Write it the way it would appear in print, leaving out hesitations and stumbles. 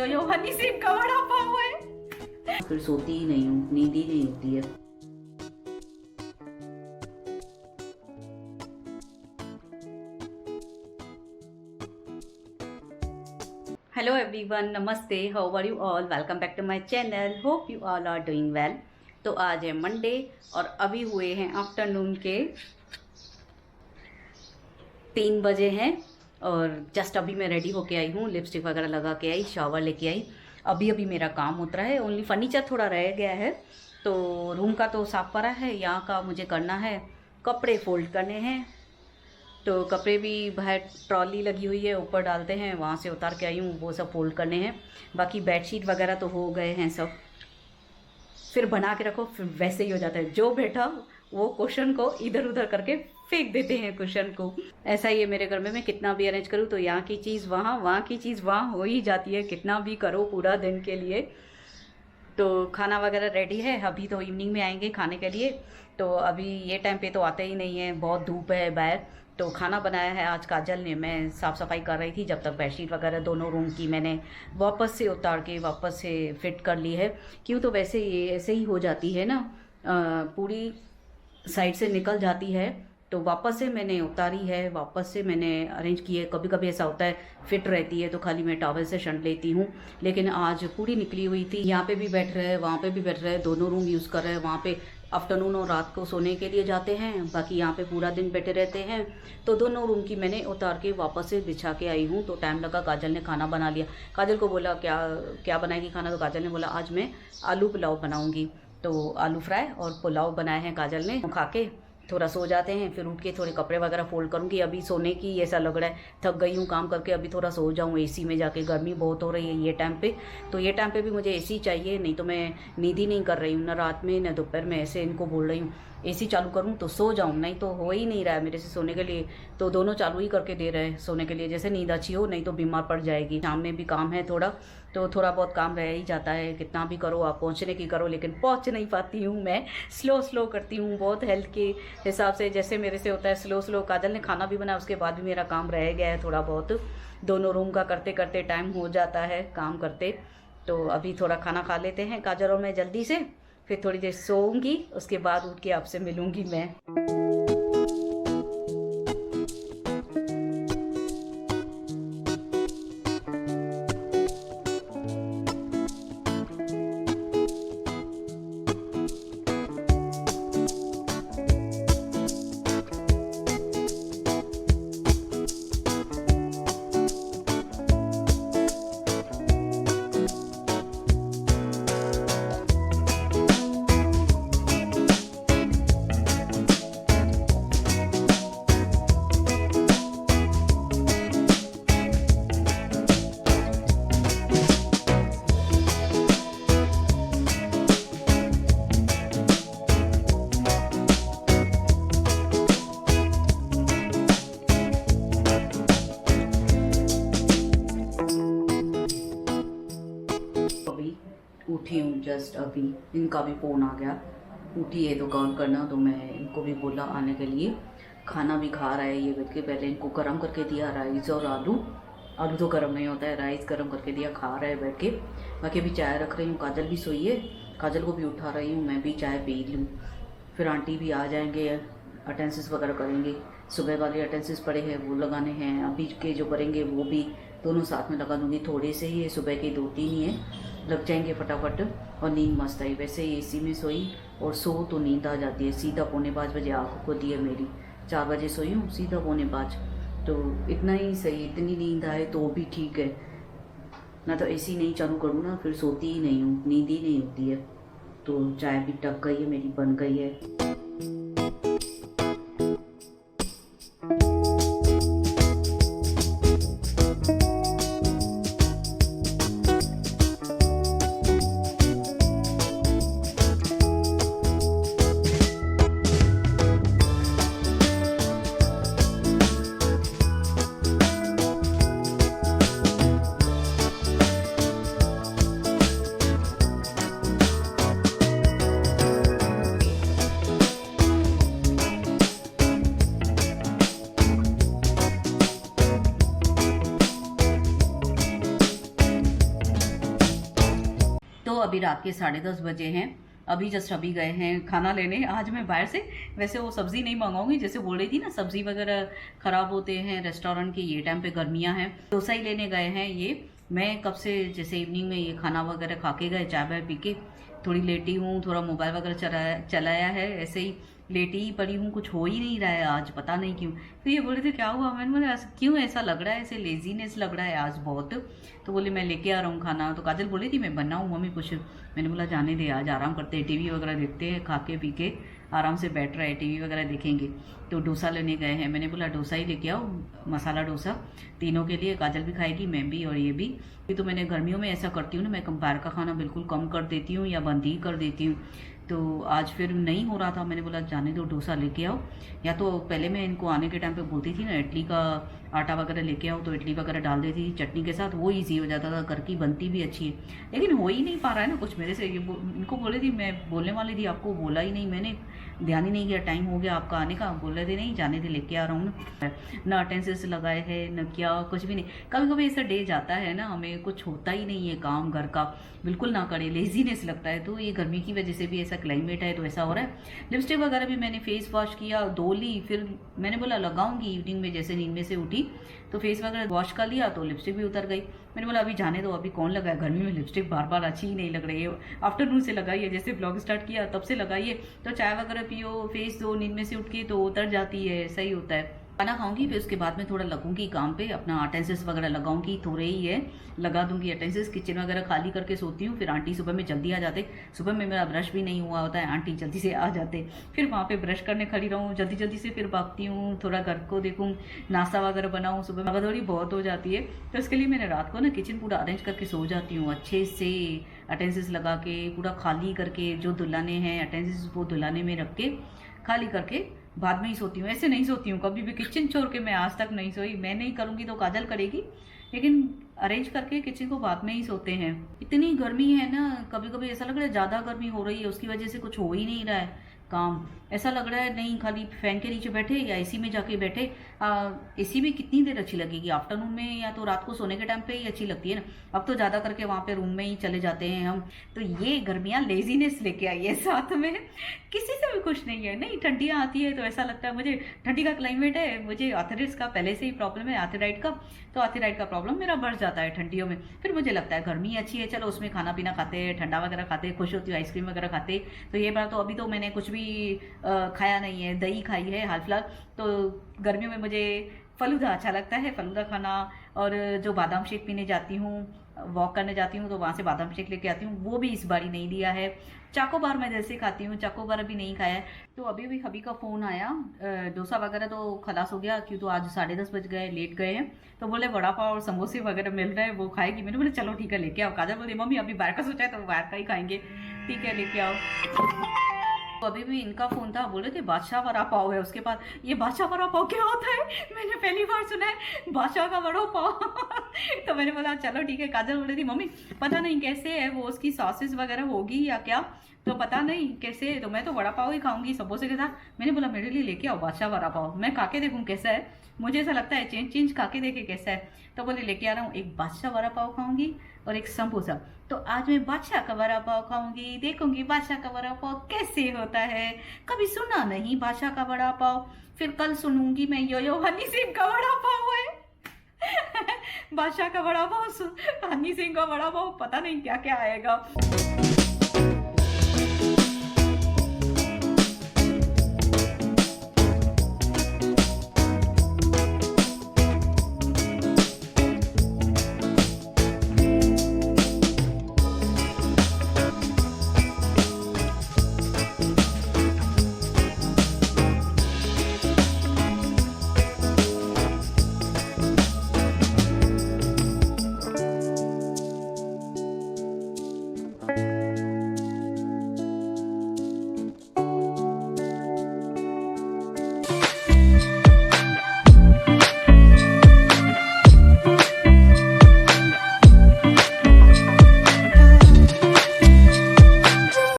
यो हनी सिंह का बड़ा पाव है। फिर सोती ही नहीं हूँ, नींद ही नहीं होती है। हेलो एवरीवन, नमस्ते, how are you all, welcome back to my channel, hope you all are doing well. तो आज है मंडे और अभी हुए हैं आफ्टरनून के 3 बजे हैं और जस्ट अभी मैं रेडी होके आई हूँ, लिपस्टिक वगैरह लगा के आई, शावर लेके आई। अभी मेरा काम उतरा है, ओनली फर्नीचर थोड़ा रह गया है। तो रूम का तो साफ़ करा है, यहाँ का मुझे करना है, कपड़े फोल्ड करने हैं। तो कपड़े भी बाहर ट्रॉली लगी हुई है, ऊपर डालते हैं, वहाँ से उतार के आई हूँ, वो सब फोल्ड करने हैं। बाकी बेडशीट वगैरह तो हो गए हैं सब। फिर बना के रखो, फिर वैसे ही हो जाता है, जो बैठा वो कुशन को इधर उधर करके फेंक देते हैं कुशन को। ऐसा ही है मेरे घर में, मैं कितना भी अरेंज करूँ तो यहाँ की चीज़ वहाँ, वहाँ की चीज़ वहाँ हो ही जाती है, कितना भी करो पूरा दिन के लिए। तो खाना वगैरह रेडी है, अभी तो इवनिंग में आएंगे खाने के लिए। तो अभी ये टाइम पे तो आते ही नहीं है, बहुत धूप है बाहर। तो खाना बनाया है आज काजल ने, मैं साफ़ सफाई कर रही थी जब तक बेडशीट वगैरह दोनों रूम की मैंने वापस से उतार के वापस से फिट कर ली है। क्यों, तो वैसे ये ऐसे ही हो जाती है ना, पूरी साइड से निकल जाती है, तो वापस से मैंने उतारी है, वापस से मैंने अरेंज की है। कभी कभी ऐसा होता है फिट रहती है तो खाली मैं टॉवल से शंट लेती हूँ, लेकिन आज पूरी निकली हुई थी। यहाँ पे भी बैठ रहे हैं, वहाँ पे भी बैठ रहे हैं, दोनों रूम यूज़ कर रहे हैं। वहाँ पे आफ्टरनून और रात को सोने के लिए जाते हैं, बाकी यहाँ पे पूरा दिन बैठे रहते हैं। तो दोनों रूम की मैंने उतार के वापस से बिछा के आई हूँ। तो टाइम लगा, काजल ने खाना बना लिया। काजल को बोला क्या क्या बनाएगी खाना, तो काजल ने बोला आज मैं आलू पुलाव बनाऊँगी। तो आलू फ्राई और पुलाव बनाए हैं काजल ने। खा के थोड़ा सो जाते हैं, फिर उठ के थोड़े कपड़े वगैरह फोल्ड करूँगी। अभी सोने की ऐसा लग रहा है, थक गई हूँ काम करके, अभी थोड़ा सो जाऊँ एसी में जाके। गर्मी बहुत हो रही है ये टाइम पे, तो ये टाइम पे भी मुझे एसी चाहिए, नहीं तो मैं नींद ही नहीं कर रही हूँ, ना रात में ना दोपहर में। ऐसे इनको बोल रही हूँ एसी चालू करूँ तो सो जाऊँ, नहीं तो हो ही नहीं रहा है मेरे से सोने के लिए। तो दोनों चालू ही करके दे रहे हैं सोने के लिए, जैसे नींद अच्छी हो, नहीं तो बीमार पड़ जाएगी। शाम में भी काम है थोड़ा, तो थोड़ा बहुत काम रह ही जाता है, कितना भी करो आप, पहुंचने की करो, लेकिन पहुंच नहीं पाती हूँ मैं। स्लो करती हूँ बहुत, हेल्थ के हिसाब से जैसे मेरे से होता है स्लो। काजल ने खाना भी बनाया, उसके बाद भी मेरा काम रह गया है थोड़ा बहुत। दोनों रूम का करते करते टाइम हो जाता है काम करते। तो अभी थोड़ा खाना खा लेते हैं काजल और मैं जल्दी से, फिर थोड़ी देर सोऊंगी, उसके बाद उठ के आपसे मिलूंगी मैं। उठी हूँ जस्ट अभी, इनका भी फ़ोन आ गया, उठी है तो कॉल करना, तो मैं इनको भी बोला आने के लिए। खाना भी खा रहा है ये बैठ के, पहले इनको गर्म करके दिया राइस और आलू तो गर्म नहीं होता है, राइस गर्म करके दिया, खा रहा है बैठ के। बाकी अभी चाय रख रही हूँ, काजल भी सोई है, काजल को भी उठा रही हूँ, मैं भी चाय पी लूँ। फिर आंटी भी आ जाएंगे, अटेंडेंस वगैरह करेंगे, सुबह वाले अटेंडेंस पड़े हैं वो लगाने हैं, अभी के जो करेंगे वो भी दोनों साथ में लगा दूँगी। थोड़े से ही है, सुबह के 2-3 ही है, लग जाएंगे फटाफट। और नींद मस्त आई, वैसे एसी में सोई और सो तो नींद आ जाती है। सीधा 4:45 बजे आँख खुली है मेरी, 4 बजे सोई हूँ, सीधा 4:45, तो इतना ही सही। इतनी नींद आए तो भी ठीक है, ना तो एसी नहीं चालू करूँ ना फिर सोती ही नहीं हूँ, नींद ही नहीं होती है। तो चाय भी टक गई है मेरी, बन गई है। अभी रात के 10:30 बजे हैं। अभी जस्ट अभी गए हैं खाना लेने। आज मैं बाहर से वैसे वो सब्ज़ी नहीं मंगाऊंगी, जैसे बोल रही थी ना सब्ज़ी वगैरह ख़राब होते हैं रेस्टोरेंट के, ये टाइम पे गर्मियां हैं। डोसा ही लेने गए हैं। ये मैं कब से जैसे इवनिंग में ये खाना वगैरह खा के गए, चाय वाय पी के थोड़ी लेटी हूँ, थोड़ा मोबाइल वगैरह चलाया है, ऐसे ही लेटी ही पड़ी हूँ। कुछ हो ही नहीं रहा है आज, पता नहीं क्यों। तो ये बोले थे क्या हुआ, मैंने बोला क्यों ऐसा लग रहा है, ऐसे लेजीनेस लग रहा है आज बहुत। तो बोले मैं लेके आ रहा हूँ खाना। तो काजल बोली थी मैं बनाऊँ मम्मी कुछ, मैंने बोला जाने दे, आज आराम करते हैं, टीवी वगैरह देखते हैं, खा के पी के आराम से बैठ रहे हैं, टीवी वगैरह देखेंगे। तो डोसा लेने गए हैं, मैंने बोला डोसा ही लेके आओ, मसाला डोसा तीनों के लिए, काजल भी खाएगी, मैं भी और ये भी। तो मैंने गर्मियों में ऐसा करती हूँ ना, मैं बाहर का खाना बिल्कुल कम कर देती हूँ या बंद ही कर देती हूँ। तो आज फिर नहीं हो रहा था, मैंने बोला जाने दो, डोसा लेके आओ। या तो पहले मैं इनको आने के टाइम पे बोलती थी ना इडली का आटा वगैरह लेके आओ, तो इडली वगैरह डाल देती थी चटनी के साथ, वो ईजी हो जाता था, घर की बनती भी अच्छी है। लेकिन हो ही नहीं पा रहा है ना कुछ मेरे से। इनको बोले थी, मैं बोलने वाली थी, आपको बोला ही नहीं मैंने, ध्यान ही नहीं किया, टाइम हो गया आपका आने का, बोल रहे थे नहीं जाने दे, लेके आ रहा हूँ ना अटेंडेंस लगाए है न क्या, कुछ भी नहीं। कभी कभी ऐसा डे जाता है ना, हमें कुछ होता ही नहीं है काम घर का, बिल्कुल ना करे, लेजीनेस लगता है। तो ये गर्मी की वजह से भी ऐसा क्लाइमेट है तो ऐसा हो रहा है। लिपस्टिक वगैरह भी मैंने फेस वॉश किया, धो ली, फिर मैंने बोला लगाऊंगी इवनिंग में, जैसे नींद में से उठी तो फेस वगैरह वॉश कर लिया तो लिपस्टिक भी उतर गई। मैंने बोला अभी जाने दो, अभी कौन लगाए, गर्मी में लिपस्टिक बार बार अच्छी ही नहीं लग रही है। आफ्टरनून से लगाइए, जैसे ब्लॉग स्टार्ट किया तब से लगाइए, तो चाय वगैरह पियो, फेस धो नींद में से उठ के तो उतर जाती है, सही होता है। खाना खाऊंगी, फिर उसके बाद में थोड़ा लगूंगी काम पे, अपना अटेंडेंस वगैरह लगाऊंगी, थोड़े ही है लगा दूंगी अटेंडेंस, किचन वगैरह खाली करके सोती हूँ। फिर आंटी सुबह में जल्दी आ जाते, सुबह में मेरा ब्रश भी नहीं हुआ होता है, आंटी जल्दी से आ जाते, फिर वहाँ पे ब्रश करने खड़ी रहूँ, जल्दी जल्दी से फिर भागती हूँ, थोड़ा घर को देखूँ, नाश्ता वगैरह बनाऊँ, सुबह भागदौड़ी बहुत हो जाती है। तो इसके लिए मैंने रात को ना किचन पूरा अरेंज करके सो जाती हूँ, अच्छे से अटेंडेंस लगा के पूरा खाली करके, जो दुलाने हैं अटेंडेंस वो दुलाने में रख के खाली करके बाद में ही सोती हूँ। ऐसे नहीं सोती हूँ कभी भी, किचन छोड़ के मैं आज तक नहीं सोई। मैं नहीं करूँगी तो काजल करेगी, लेकिन अरेंज करके किचन को बाद में ही सोते हैं। इतनी गर्मी है ना, कभी कभी ऐसा लग रहा है ज़्यादा गर्मी हो रही है, उसकी वजह से कुछ हो ही नहीं रहा है काम। ऐसा लग रहा है नहीं खाली फैन के नीचे बैठे या एसी में जाके बैठे। एसी भी कितनी देर अच्छी लगेगी, आफ्टरनून में या तो रात को सोने के टाइम पे ही अच्छी लगती है ना। अब तो ज़्यादा करके वहाँ पे रूम में ही चले जाते हैं हम। तो ये गर्मियाँ लेजीनेस लेके आई है साथ में, किसी से भी खुश नहीं है। नहीं ठंडियाँ आती है तो ऐसा लगता है मुझे ठंडी का क्लाइमेट है, मुझे आर्थराइटिस का पहले से ही प्रॉब्लम है, आर्थराइट का, तो आर्थराइट का प्रॉब्लम मेरा बढ़ जाता है ठंडियों में। फिर मुझे लगता है गर्मी अच्छी है, चलो उसमें खाना पीना खाते हैं, ठंडा वगैरह खाते हैं, खुश होती हूँ, आइसक्रीम वगैरह खाते। तो ये बार तो अभी तो मैंने कुछ भी खाया नहीं है, दही खाई है हाल फिलहाल। तो गर्मियों में मुझे फलूदा अच्छा लगता है, फलूदा खाना। और जो बादाम शेक पीने जाती हूँ, वॉक करने जाती हूँ तो वहाँ से बादाम शेक लेके आती हूँ, वो भी इस बारी नहीं लिया है। चाकोबार मैं जैसे खाती हूँ, चाकोबार अभी नहीं खाया है। तो अभी भी हबी का फ़ोन आया, डोसा वगैरह तो खलास हो गया, क्यों तो आज 10:30 बज गए, लेट गए हैं। तो बोले वड़ा पाव और समोसे वगैरह मिल रहे हैं, वो खाएगी। मैंने बोले चलो ठीक है लेके आओ। काजल बोली मम्मी अभी बाहर का सोचा है तो बाहर का ही खाएंगे, ठीक है लेके आओ। तो अभी भी इनका फोन था, बोले थे बादशाह वड़ा पाव है। उसके बाद ये बादशाह वड़ा पाव क्या होता है, मैंने पहली बार सुना है बादशाह का वड़ा पाव। तो मैंने बोला चलो ठीक है। काजल बोल रही थी मम्मी पता नहीं कैसे है वो, उसकी सॉसेस वगैरह होगी या क्या, तो पता नहीं कैसे। तो मैं तो वड़ा पाव ही खाऊंगी समोसे के साथ। मैंने बोला मेरे लिए लेके आओ बादशाह वड़ा पाव, मैं खा के देखूँ कैसा है, मुझे ऐसा लगता है चेंज खा के देखे कैसा है। तो बोले लेके आ रहा हूँ, एक बादशाह वड़ा पाव खाऊंगी और एक समोसा। तो आज मैं बादशाह का वड़ा पाव खाऊंगी, देखूंगी बादशाह का वड़ा पाव कैसे होता है, कभी सुना नहीं बादशाह का वड़ा पाव। फिर कल सुनूंगी मैं यो हनी सिंह का वड़ा पाव है। बादशाह का वड़ा पाव, हनी सिंह का वड़ा पाव, पता नहीं क्या क्या आएगा।